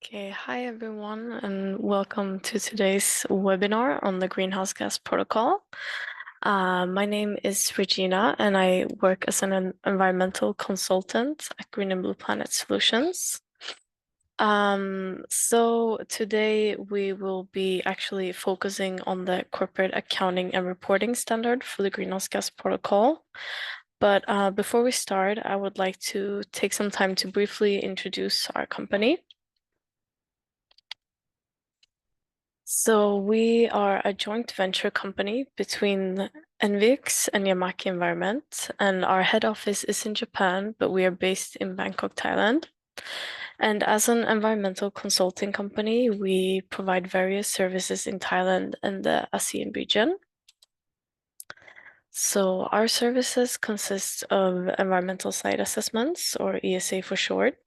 Okay, hi everyone, and welcome to today's webinar on the Greenhouse Gas Protocol. My name is Regina, and I work as an environmental consultant at Green and Blue Planet Solutions. So today we will be actually focusing on the corporate accounting and reporting standard for the Greenhouse Gas Protocol. But before we start, I would like to take some time to briefly introduce our company. So we are a joint venture company between NVX and Yamaki Environment, and our head office is in Japan, but we are based in Bangkok, Thailand. And as an environmental consulting company, we provide various services in Thailand and the ASEAN region. So our services consist of environmental site assessments, or ESA for short,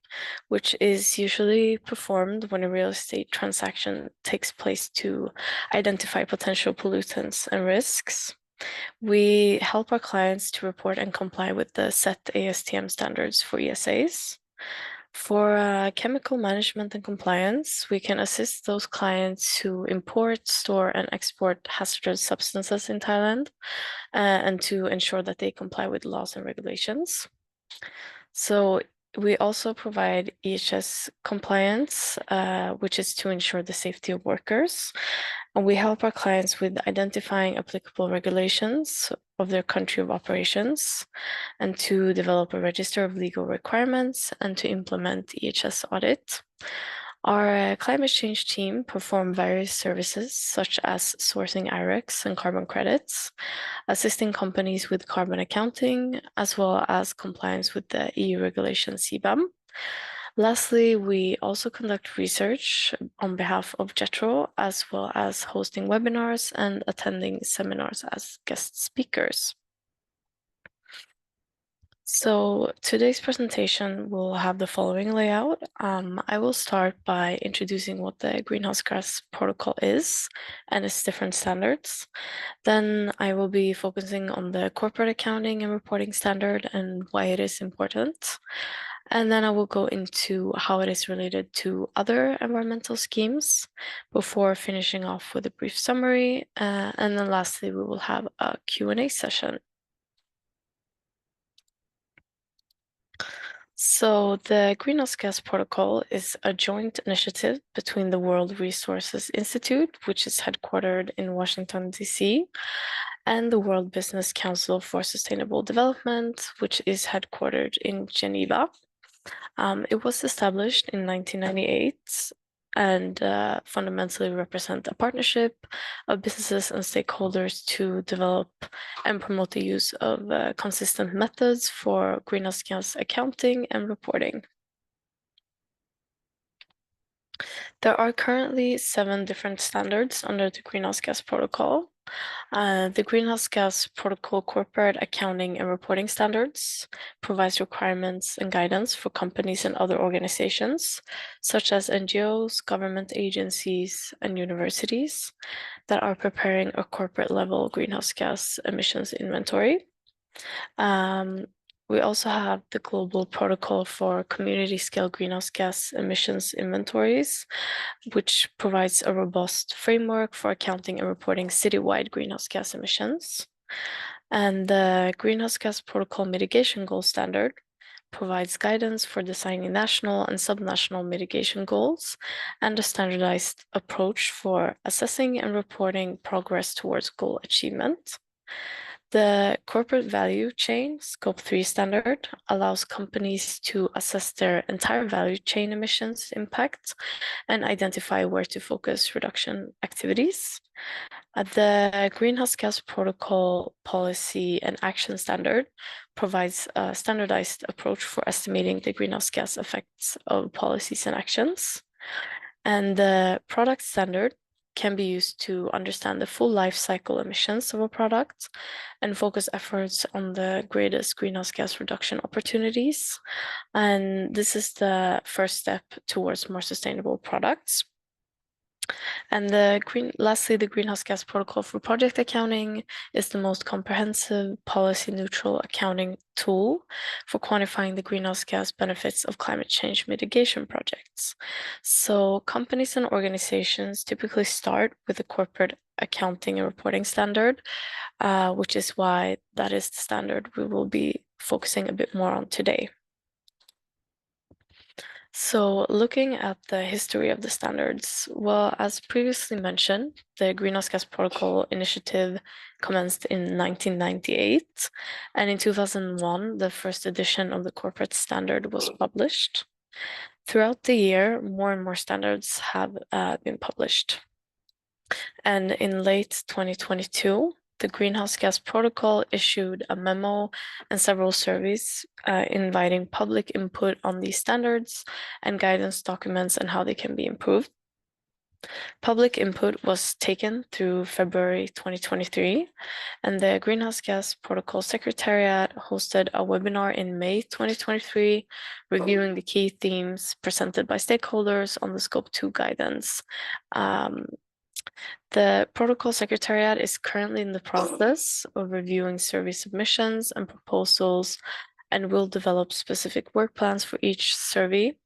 which is usually performed when a real estate transaction takes place to identify potential pollutants and risks. We help our clients to report and comply with the set ASTM standards for ESAs. For chemical management and compliance, we can assist those clients who import, store, and export hazardous substances in Thailand and to ensure that they comply with laws and regulations. So we also provide EHS compliance, which is to ensure the safety of workers. And we help our clients with identifying applicable regulations of their country of operations and to develop a register of legal requirements and to implement EHS audit. Our climate change team perform various services such as sourcing IREX and carbon credits, assisting companies with carbon accounting, as well as compliance with the EU regulation CBAM. Lastly, we also conduct research on behalf of JETRO, as well as hosting webinars and attending seminars as guest speakers. So today's presentation will have the following layout. I will start by introducing what the Greenhouse Gas Protocol is and its different standards. Then I will be focusing on the corporate accounting and reporting standard and why it is important. And then I will go into how it is related to other environmental schemes before finishing off with a brief summary. And then lastly, we will have a Q&A session. So the Greenhouse Gas Protocol is a joint initiative between the World Resources Institute, which is headquartered in Washington, D.C., and the World Business Council for Sustainable Development, which is headquartered in Geneva. It was established in 1998 and fundamentally represent a partnership of businesses and stakeholders to develop and promote the use of consistent methods for greenhouse gas accounting and reporting. There are currently 7 different standards under the Greenhouse Gas Protocol. The Greenhouse Gas Protocol Corporate Accounting and Reporting Standards provides requirements and guidance for companies and other organizations, such as NGOs, government agencies, and universities that are preparing a corporate level greenhouse gas emissions inventory. We also have the Global Protocol for Community Scale Greenhouse Gas Emissions Inventories, which provides a robust framework for accounting and reporting citywide greenhouse gas emissions. And the Greenhouse Gas Protocol Mitigation Goal Standard provides guidance for designing national and subnational mitigation goals and a standardized approach for assessing and reporting progress towards goal achievement. The corporate value chain Scope 3 standard allows companies to assess their entire value chain emissions impact and identify where to focus reduction activities. The Greenhouse Gas Protocol Policy and Action Standard provides a standardized approach for estimating the greenhouse gas effects of policies and actions. And the product standard can be used to understand the full life cycle emissions of a product and focus efforts on the greatest greenhouse gas reduction opportunities. And this is the first step towards more sustainable products. And lastly, the Greenhouse Gas Protocol for Project Accounting is the most comprehensive policy-neutral accounting tool for quantifying the greenhouse gas benefits of climate change mitigation projects. So companies and organizations typically start with a corporate accounting and reporting standard, which is why that is the standard we will be focusing a bit more on today. So looking at the history of the standards, well, as previously mentioned, the Greenhouse Gas Protocol initiative commenced in 1998, and in 2001, the first edition of the corporate standard was published. Throughout the year, more and more standards have been published. And in late 2022, the Greenhouse Gas Protocol issued a memo and several surveys inviting public input on these standards and guidance documents and how they can be improved. Public input was taken through February 2023, and the Greenhouse Gas Protocol Secretariat hosted a webinar in May 2023, reviewing the key themes presented by stakeholders on the Scope 2 guidance. The Protocol Secretariat is currently in the process of reviewing survey submissions and proposals and will develop specific work plans for each survey.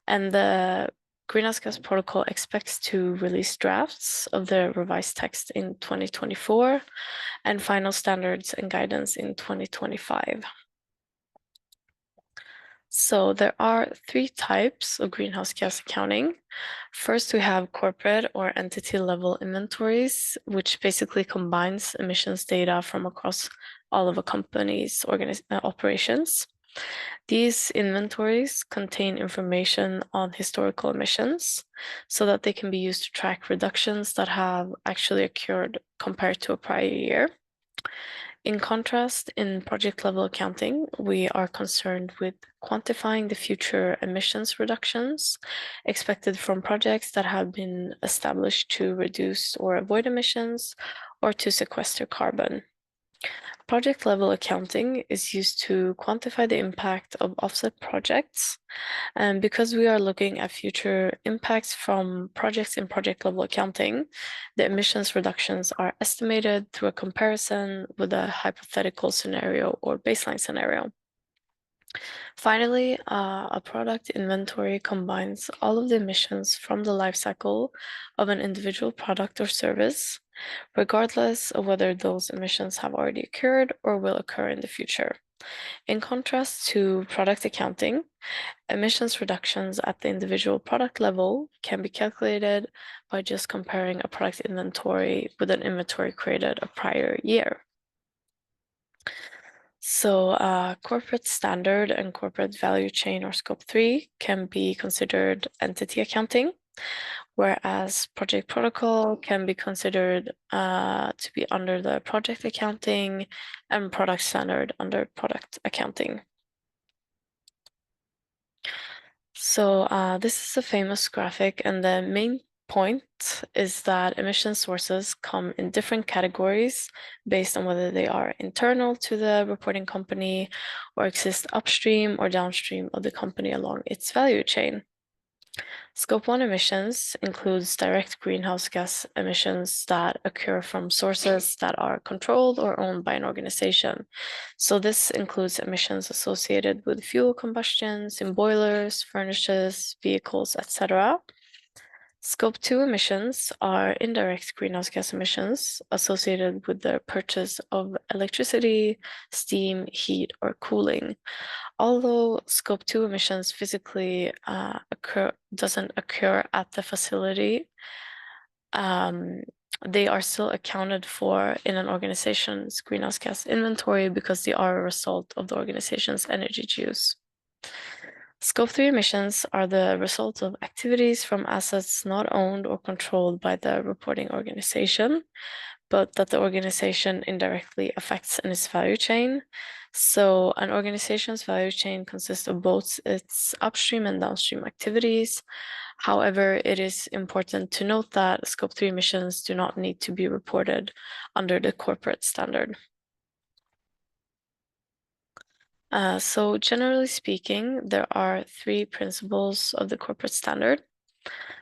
And the Greenhouse Gas Protocol expects to release drafts of the revised text in 2024 and final standards and guidance in 2025. So there are three types of greenhouse gas accounting. First, we have corporate or entity level inventories, which basically combines emissions data from across all of a company's operations. These inventories contain information on historical emissions so that they can be used to track reductions that have actually occurred compared to a prior year. In contrast, in project level accounting, we are concerned with quantifying the future emissions reductions expected from projects that have been established to reduce or avoid emissions or to sequester carbon. Project level accounting is used to quantify the impact of offset projects. And because we are looking at future impacts from projects in project level accounting, the emissions reductions are estimated through a comparison with a hypothetical scenario or baseline scenario. Finally, a product inventory combines all of the emissions from the life cycle of an individual product or service, regardless of whether those emissions have already occurred or will occur in the future. In contrast to product accounting, emissions reductions at the individual product level can be calculated by just comparing a product inventory with an inventory created a prior year. So corporate standard and corporate value chain or scope 3 can be considered entity accounting, whereas project protocol can be considered to be under the project accounting and product standard under product accounting. So this is a famous graphic, and the main point is that emission sources come in different categories based on whether they are internal to the reporting company or exist upstream or downstream of the company along its value chain. Scope 1 emissions includes direct greenhouse gas emissions that occur from sources that are controlled or owned by an organization. So this includes emissions associated with fuel combustions in boilers, furnaces, vehicles, etc. Scope 2 emissions are indirect greenhouse gas emissions associated with the purchase of electricity, steam, heat, or cooling. Although Scope 2 emissions physically doesn't occur at the facility, they are still accounted for in an organization's greenhouse gas inventory because they are a result of the organization's energy use. Scope 3 emissions are the result of activities from assets not owned or controlled by the reporting organization, but that the organization indirectly affects in its value chain. So an organization's value chain consists of both its upstream and downstream activities. However, it is important to note that Scope 3 emissions do not need to be reported under the corporate standard. So generally speaking, there are three principles of the corporate standard.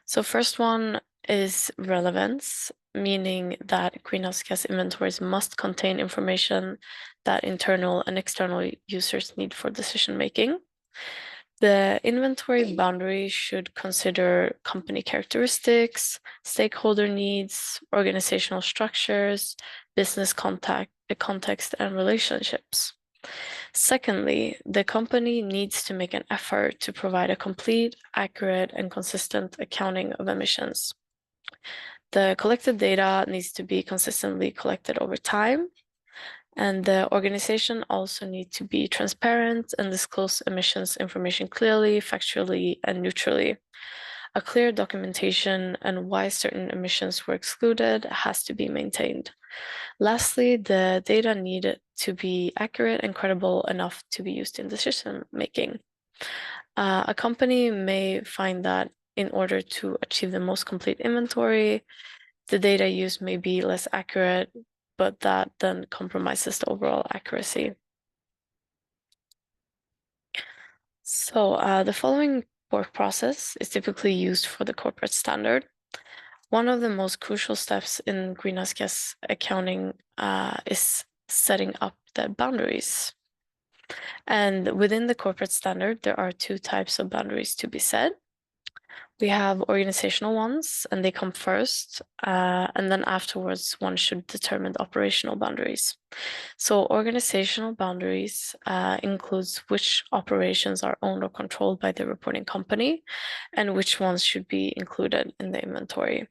So first one is relevance, meaning that greenhouse gas inventories must contain information that internal and external users need for decision making. The inventory boundary should consider company characteristics, stakeholder needs, organizational structures, business context, and relationships. Secondly, the company needs to make an effort to provide a complete, accurate, and consistent accounting of emissions. The collected data needs to be consistently collected over time, and the organization also needs to be transparent and disclose emissions information clearly, factually, and neutrally. A clear documentation and why certain emissions were excluded has to be maintained. Lastly, the data need to be accurate and credible enough to be used in decision making. A company may find that in order to achieve the most complete inventory, the data used may be less accurate, but that then compromises the overall accuracy. So the following work process is typically used for the corporate standard. One of the most crucial steps in greenhouse gas accounting is setting up the boundaries. And within the corporate standard, there are two types of boundaries to be set. We have organizational ones, and they come first, and then afterwards, one should determine the operational boundaries. So organizational boundaries includes which operations are owned or controlled by the reporting company, and which ones should be included in the inventory.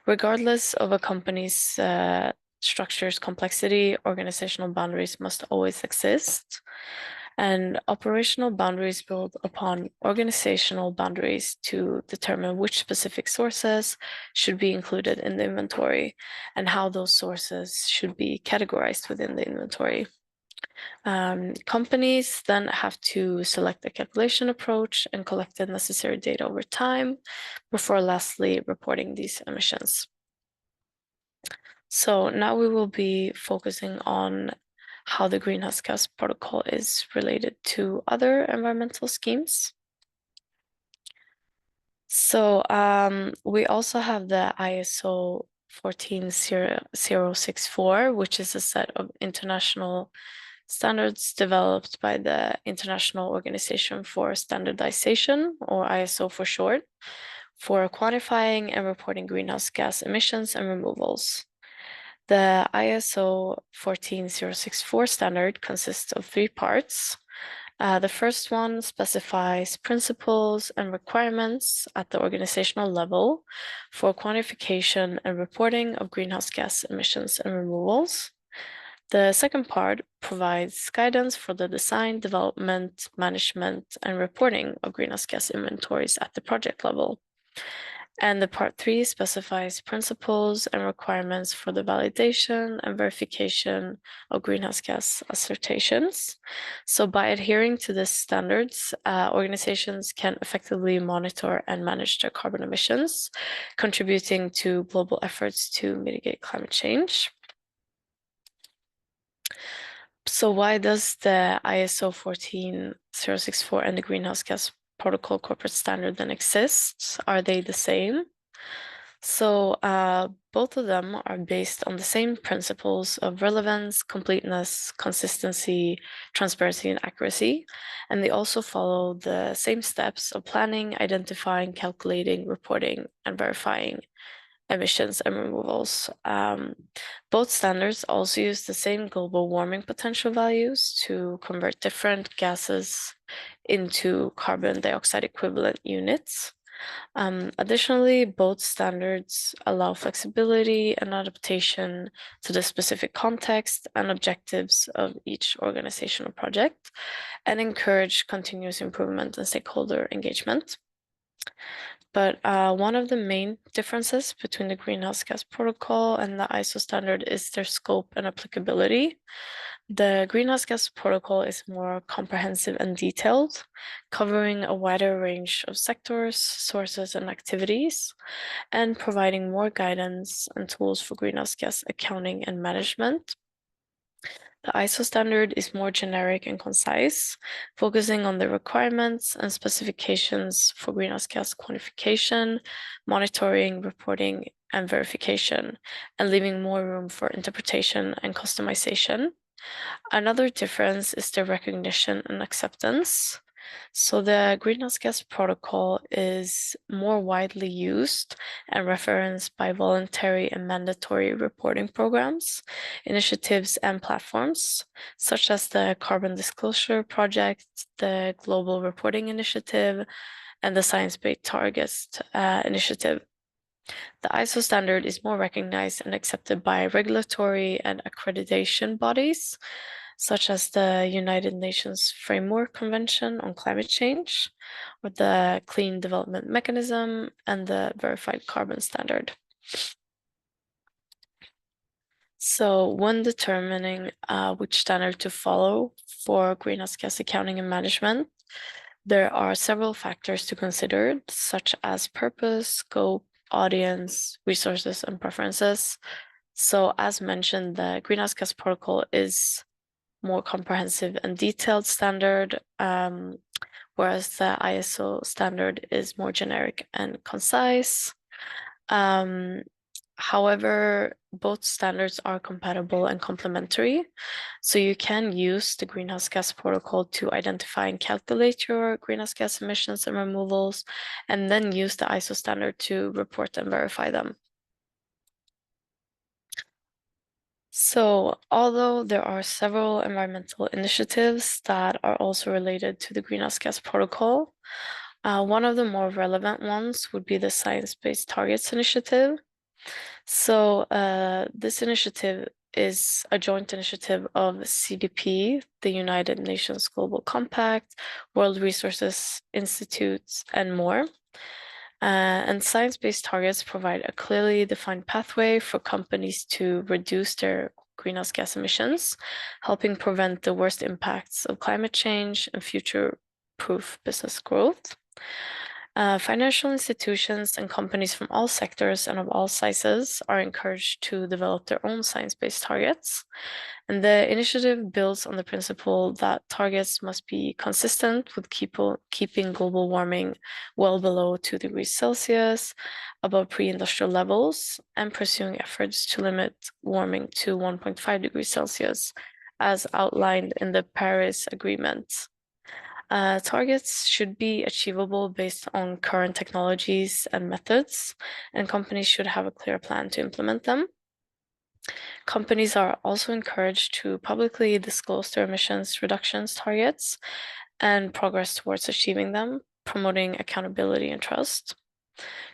Regardless of a company's structure's complexity, organizational boundaries must always exist. And operational boundaries build upon organizational boundaries to determine which specific sources should be included in the inventory and how those sources should be categorized within the inventory. Companies then have to select a calculation approach and collect the necessary data over time before lastly reporting these emissions. So now we will be focusing on how the greenhouse gas protocol is related to other environmental schemes. So we also have the ISO 14064, which is a set of international standards developed by the International Organization for Standardization, or ISO for short, for quantifying and reporting greenhouse gas emissions and removals. The ISO 14064 standard consists of three parts. The first one specifies principles and requirements at the organizational level for quantification and reporting of greenhouse gas emissions and removals. The second part provides guidance for the design, development, management, and reporting of greenhouse gas inventories at the project level. And the part 3 specifies principles and requirements for the validation and verification of greenhouse gas assertions. So by adhering to these standards, organizations can effectively monitor and manage their carbon emissions, contributing to global efforts to mitigate climate change. So why does the ISO 14064 and the Greenhouse Gas Protocol corporate standard then exist? Are they the same? So both of them are based on the same principles of relevance, completeness, consistency, transparency, and accuracy. And they also follow the same steps of planning, identifying, calculating, reporting, and verifying emissions and removals. Both standards also use the same global warming potential values to convert different gases into carbon dioxide equivalent units. Additionally, both standards allow flexibility and adaptation to the specific context and objectives of each organizational project and encourage continuous improvement and stakeholder engagement. But one of the main differences between the Greenhouse Gas Protocol and the ISO standard is their scope and applicability. The Greenhouse Gas Protocol is more comprehensive and detailed, covering a wider range of sectors, sources, and activities, and providing more guidance and tools for greenhouse gas accounting and management. The ISO standard is more generic and concise, focusing on the requirements and specifications for greenhouse gas quantification, monitoring, reporting, and verification, and leaving more room for interpretation and customization. Another difference is the recognition and acceptance. So the Greenhouse Gas Protocol is more widely used and referenced by voluntary and mandatory reporting programs, initiatives, and platforms, such as the Carbon Disclosure Project, the Global Reporting Initiative, and the Science Based Targets Initiative. The ISO standard is more recognized and accepted by regulatory and accreditation bodies, such as the United Nations Framework Convention on Climate Change, or the Clean Development Mechanism, and the Verified Carbon Standard. So when determining which standard to follow for greenhouse gas accounting and management, there are several factors to consider, such as purpose, scope, audience, resources, and preferences. So as mentioned, the Greenhouse Gas Protocol is more comprehensive and detailed standard, whereas the ISO standard is more generic and concise. However, both standards are compatible and complementary. So you can use the Greenhouse Gas Protocol to identify and calculate your greenhouse gas emissions and removals, and then use the ISO standard to report and verify them. So, although there are several environmental initiatives that are also related to the Greenhouse Gas Protocol, one of the more relevant ones would be the Science Based Targets Initiative. So, this initiative is a joint initiative of CDP, the United Nations Global Compact, World Resources Institute, and more. And science-based targets provide a clearly defined pathway for companies to reduce their greenhouse gas emissions, helping prevent the worst impacts of climate change and future-proof business growth. Financial institutions and companies from all sectors and of all sizes are encouraged to develop their own science-based targets. And the initiative builds on the principle that targets must be consistent with keeping global warming well below 2 degrees Celsius, above pre-industrial levels, and pursuing efforts to limit warming to 1.5 degrees Celsius, as outlined in the Paris Agreement. Targets should be achievable based on current technologies and methods, and companies should have a clear plan to implement them. Companies are also encouraged to publicly disclose their emissions reductions targets and progress towards achieving them, promoting accountability and trust.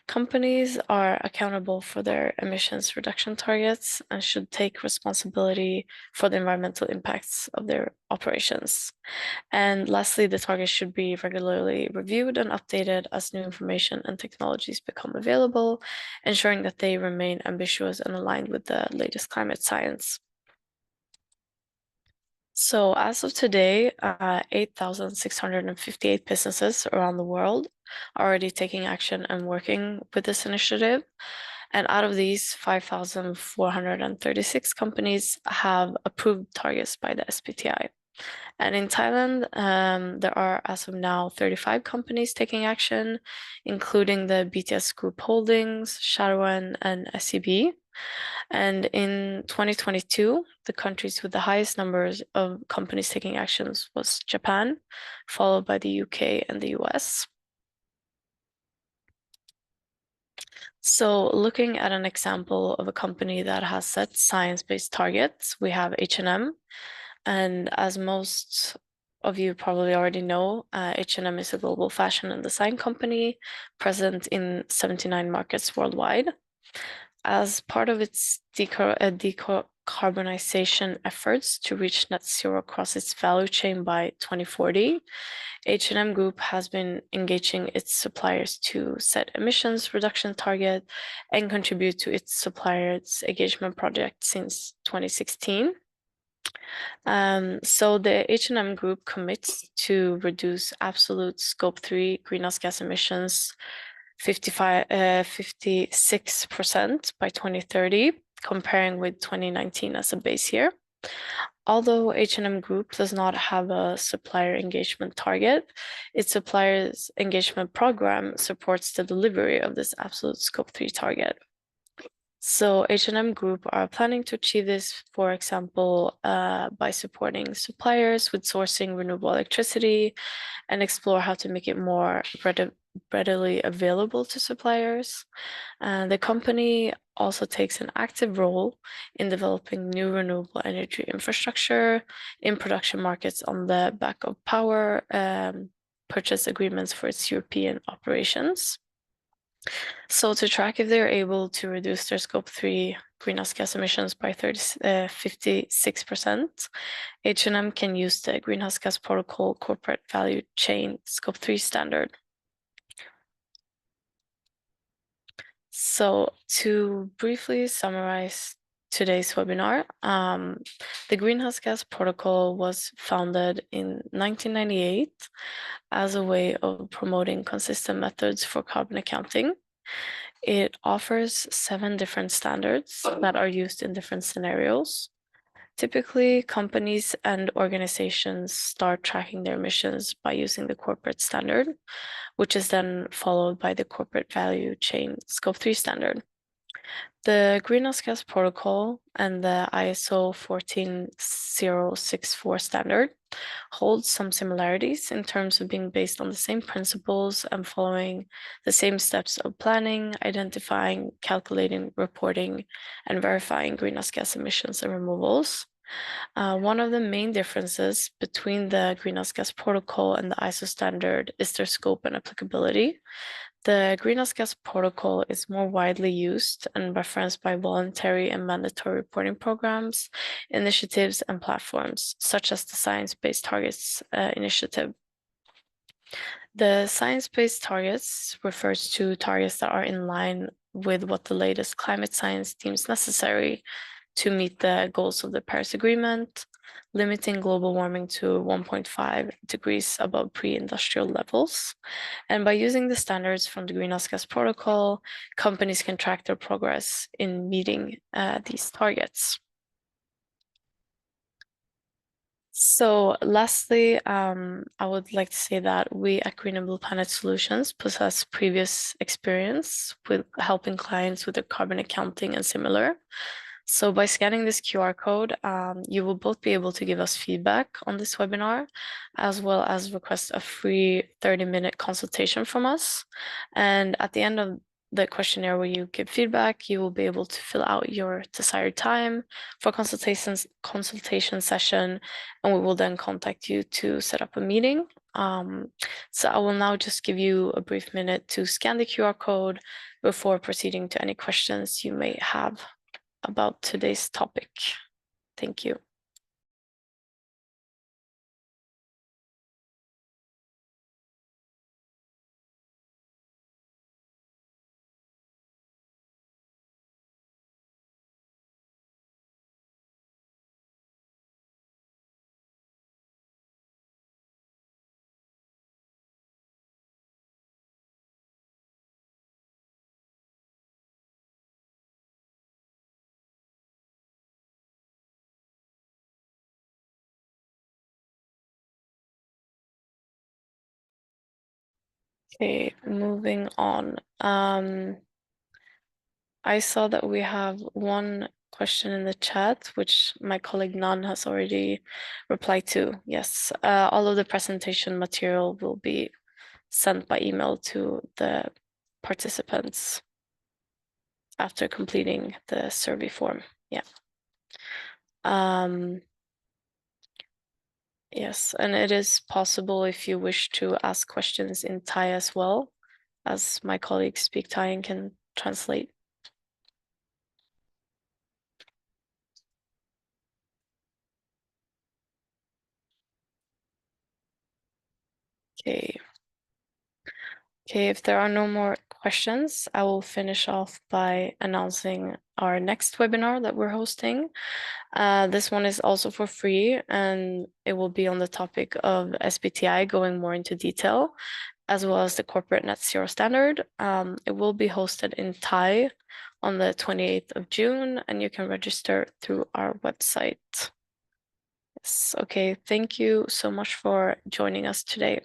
Companies are accountable for their emissions reduction targets and should take responsibility for the environmental impacts of their operations. And lastly, the targets should be regularly reviewed and updated as new information and technologies become available, ensuring that they remain ambitious and aligned with the latest climate science. So as of today, 8,658 businesses around the world are already taking action and working with this initiative. And out of these, 5,436 companies have approved targets by the SBTi. And in Thailand, there are, as of now, 35 companies taking action, including the BTS Group Holdings, Sharon, and SEB. And in 2022, the countries with the highest numbers of companies taking actions was Japan, followed by the UK and the US. So looking at an example of a company that has set science-based targets, we have H&M. And as most of you probably already know, H&M is a global fashion and design company present in 79 markets worldwide. As part of its decarbonization efforts to reach net zero across its value chain by 2040, H&M Group has been engaging its suppliers to set emissions reduction target and contribute to its suppliers' engagement project since 2016. So the H&M Group commits to reduce absolute Scope 3 greenhouse gas emissions 56% by 2030, comparing with 2019 as a base year. Although H&M Group does not have a supplier engagement target, its suppliers engagement program supports the delivery of this absolute Scope 3 target. So H&M Group are planning to achieve this, for example, by supporting suppliers with sourcing renewable electricity and explore how to make it more readily available to suppliers. The company also takes an active role in developing new renewable energy infrastructure in production markets on the back of power purchase agreements for its European operations. So to track if they're able to reduce their Scope 3 greenhouse gas emissions by 56%, H&M can use the Greenhouse Gas Protocol Corporate Value Chain Scope 3 standard. So to briefly summarize today's webinar, the Greenhouse Gas Protocol was founded in 1998 as a way of promoting consistent methods for carbon accounting. It offers 7 different standards that are used in different scenarios. Typically, companies and organizations start tracking their emissions by using the corporate standard, which is then followed by the corporate value chain Scope 3 standard. The Greenhouse Gas Protocol and the ISO 14064 standard hold some similarities in terms of being based on the same principles and following the same steps of planning, identifying, calculating, reporting, and verifying greenhouse gas emissions and removals. One of the main differences between the Greenhouse Gas Protocol and the ISO standard is their scope and applicability. The Greenhouse Gas Protocol is more widely used and referenced by voluntary and mandatory reporting programs, initiatives, and platforms, such as the Science Based Targets initiative. The Science-Based Targets refers to targets that are in line with what the latest climate science deems necessary to meet the goals of the Paris Agreement, limiting global warming to 1.5 degrees above pre-industrial levels. And by using the standards from the Greenhouse Gas Protocol, companies can track their progress in meeting these targets. So lastly, I would like to say that we at Green and Blue Planet Solutions possess previous experience with helping clients with their carbon accounting and similar. So by scanning this QR code, you will both be able to give us feedback on this webinar, as well as request a free 30-minute consultation from us. And at the end of the questionnaire where you give feedback, you will be able to fill out your desired time for consultation session, and we will then contact you to set up a meeting. So I will now just give you a brief minute to scan the QR code before proceeding to any questions you may have about today's topic. Thank you. Okay, moving on. I saw that we have one question in the chat, which my colleague Nan has already replied to. Yes, all of the presentation material will be sent by email to the participants after completing the survey form. Yeah. Yes, and it is possible if you wish to ask questions in Thai as well, as my colleagues speak Thai and can translate. Okay. Okay, if there are no more questions, I will finish off by announcing our next webinar that we're hosting. This one is also for free, and it will be on the topic of SBTi, going more into detail, as well as the corporate net zero standard. It will be hosted in Thai on the 28th of June, and you can register through our website. Okay, thank you so much for joining us today.